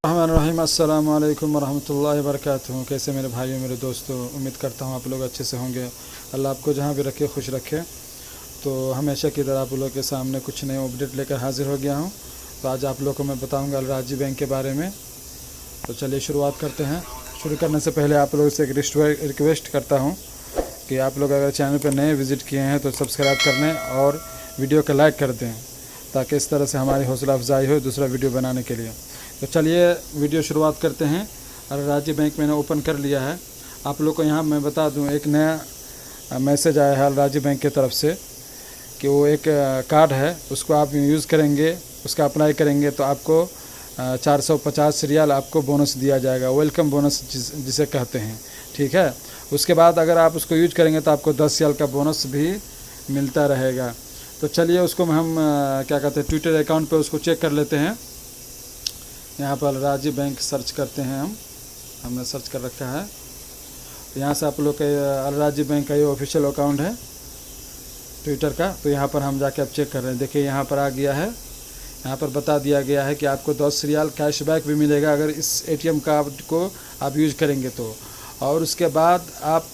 रहीम अस्सलाम वालेकुम वरहमतुल्लाहि वबरकातुहू। कैसे मेरे भाइयों मेरे दोस्तों, उम्मीद करता हूँ आप लोग अच्छे से होंगे। अल्लाह आपको जहाँ भी रखे खुश रखे। तो हमेशा की तरह आप लोगों के सामने कुछ नए अपडेट लेकर हाजिर हो गया हूँ। तो आज आप लोगों को मैं बताऊँगा अल राजी बैंक के बारे में। तो चलिए शुरुआत करते हैं। शुरू करने से पहले आप लोगों से एक रिक्वेस्ट करता हूँ कि आप लोग अगर चैनल पर नए विज़िट किए हैं तो सब्सक्राइब कर लें और वीडियो को लाइक कर दें, ताकि इस तरह से हमारी हौसला अफजाई हो दूसरा वीडियो बनाने के लिए। तो चलिए वीडियो शुरुआत करते हैं। अल राजी बैंक मैंने ओपन कर लिया है। आप लोग को यहाँ मैं बता दूँ, एक नया मैसेज आया है अल राजी बैंक की तरफ से कि वो एक कार्ड है, उसको आप यूज़ करेंगे, उसका अप्लाई करेंगे तो आपको 450 रियाल आपको बोनस दिया जाएगा, वेलकम बोनस जिसे कहते हैं। ठीक है, उसके बाद अगर आप उसको यूज करेंगे तो आपको 10 रियाल का बोनस भी मिलता रहेगा। तो चलिए उसको हम क्या कहते हैं, ट्विटर अकाउंट पे उसको चेक कर लेते हैं। यहाँ पर अल राजी बैंक सर्च करते हैं, हमने सर्च कर रखा है। यहाँ से आप लोग के अल राजी बैंक का ये ऑफिशियल अकाउंट है ट्विटर का। तो यहाँ पर हम जाके अब चेक कर रहे हैं। देखिए यहाँ पर आ गया है, यहाँ पर बता दिया गया है कि आपको 10 रियाल कैशबैक भी मिलेगा अगर इस ATM कार्ड को आप यूज करेंगे तो। और उसके बाद आप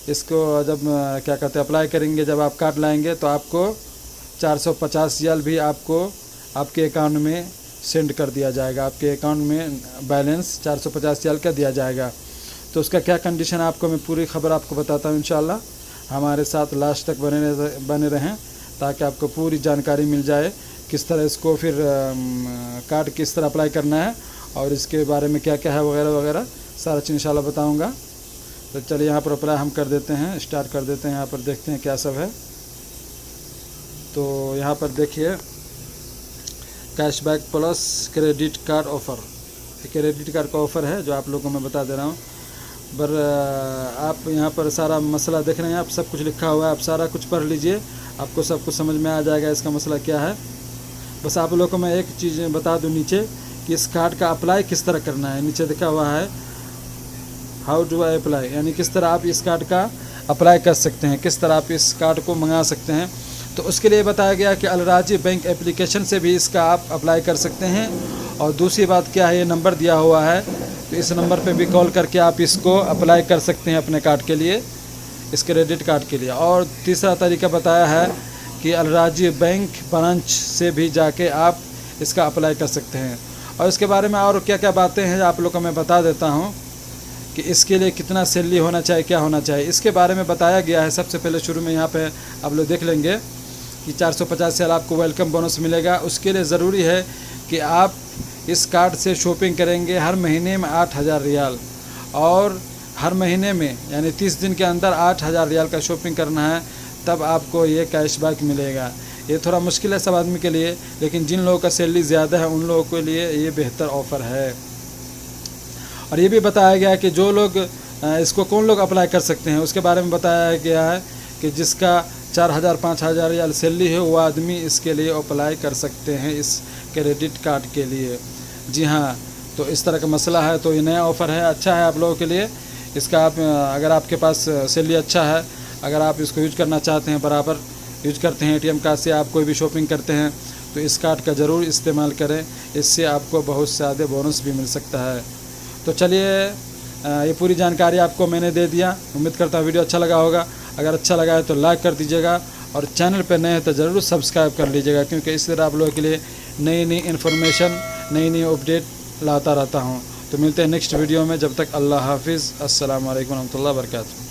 इसको जब क्या कहते हैं अप्लाई करेंगे, जब आप कार्ड लाएंगे तो आपको 450 रियाल भी आपको आपके अकाउंट में सेंड कर दिया जाएगा। आपके अकाउंट में बैलेंस 450 रियाल का दिया जाएगा। तो उसका क्या कंडीशन है आपको मैं पूरी खबर आपको बताता हूँ इंशाल्लाह। हमारे साथ लास्ट तक बने रहें ताकि आपको पूरी जानकारी मिल जाए किस तरह इसको फिर कार्ड किस तरह अप्लाई करना है और इसके बारे में क्या क्या है वगैरह वगैरह सारा चीज़ इंशाल्लाह बताऊँगा। तो चलिए यहाँ पर अप्लाई हम कर देते हैं, स्टार्ट कर देते हैं। यहाँ पर देखते हैं क्या सब है। तो यहाँ पर देखिए cashback plus credit card offer, credit card का ऑफ़र है जो आप लोगों को मैं बता दे रहा हूँ। पर आप यहाँ पर सारा मसला देख रहे हैं, आप सब कुछ लिखा हुआ है, आप सारा कुछ पढ़ लीजिए, आपको सब कुछ समझ में आ जाएगा इसका मसला क्या है। बस आप लोगों को मैं एक चीज़ बता दूँ नीचे कि इस कार्ड का अप्लाई किस तरह करना है। नीचे लिखा हुआ है हाउ डू आई अप्लाई, यानी किस तरह आप इस कार्ड का अप्लाई कर सकते हैं, किस तरह आप इस कार्ड को मंगा सकते हैं। तो उसके लिए बताया गया कि अल राजी बैंक एप्लीकेशन से भी इसका आप अप्लाई कर सकते हैं। और दूसरी बात क्या है, ये नंबर दिया हुआ है, तो इस नंबर पे भी कॉल करके आप इसको अप्लाई कर सकते हैं अपने कार्ड के लिए, इस क्रेडिट कार्ड के लिए। और तीसरा तरीका बताया है कि अल राजी बैंक ब्रांच से भी जाके आप इसका अप्लाई कर सकते हैं। और इसके बारे में और क्या क्या बातें हैं आप लोग को मैं बता देता हूँ कि इसके लिए कितना सैलरी होना चाहिए, क्या होना चाहिए, इसके बारे में बताया गया है। सबसे पहले शुरू में यहाँ पे आप लोग देख लेंगे कि 450 रियाल आपको वेलकम बोनस मिलेगा। उसके लिए ज़रूरी है कि आप इस कार्ड से शॉपिंग करेंगे हर महीने में 8000 रियाल, और हर महीने में यानी 30 दिन के अंदर 8000 रियाल का शॉपिंग करना है, तब आपको ये कैशबैक मिलेगा। ये थोड़ा मुश्किल है सब आदमी के लिए, लेकिन जिन लोगों का सैलरी ज़्यादा है उन लोगों के लिए ये बेहतर ऑफ़र है। और ये भी बताया गया है कि जो लोग इसको कौन लोग अप्लाई कर सकते हैं, उसके बारे में बताया गया है कि जिसका 4000-5000 रियाल सैलरी है वो आदमी इसके लिए अप्लाई कर सकते हैं इस क्रेडिट कार्ड के लिए। जी हाँ, तो इस तरह का मसला है। तो ये नया ऑफ़र है, अच्छा है आप लोगों के लिए। इसका आप अगर आपके पास सैलरी अच्छा है, अगर आप इसको यूज करना चाहते हैं, बराबर यूज करते हैं ATM कार्ड से आप कोई भी शॉपिंग करते हैं, तो इस कार्ड का ज़रूर इस्तेमाल करें, इससे आपको बहुत ज़्यादा बोनस भी मिल सकता है। तो चलिए ये पूरी जानकारी आपको मैंने दे दिया। उम्मीद करता हूँ वीडियो अच्छा लगा होगा। अगर अच्छा लगा है तो लाइक कर दीजिएगा, और चैनल पर नए हैं तो ज़रूर सब्सक्राइब कर लीजिएगा, क्योंकि इस तरह आप लोगों के लिए नई नई इन्फॉर्मेशन, नई नई अपडेट लाता रहता हूँ। तो मिलते हैं नेक्स्ट वीडियो में, जब तक अल्लाह हाफिज़। अस्सलाम वालेकुम रहमतुल्लाहि व बरकातहू।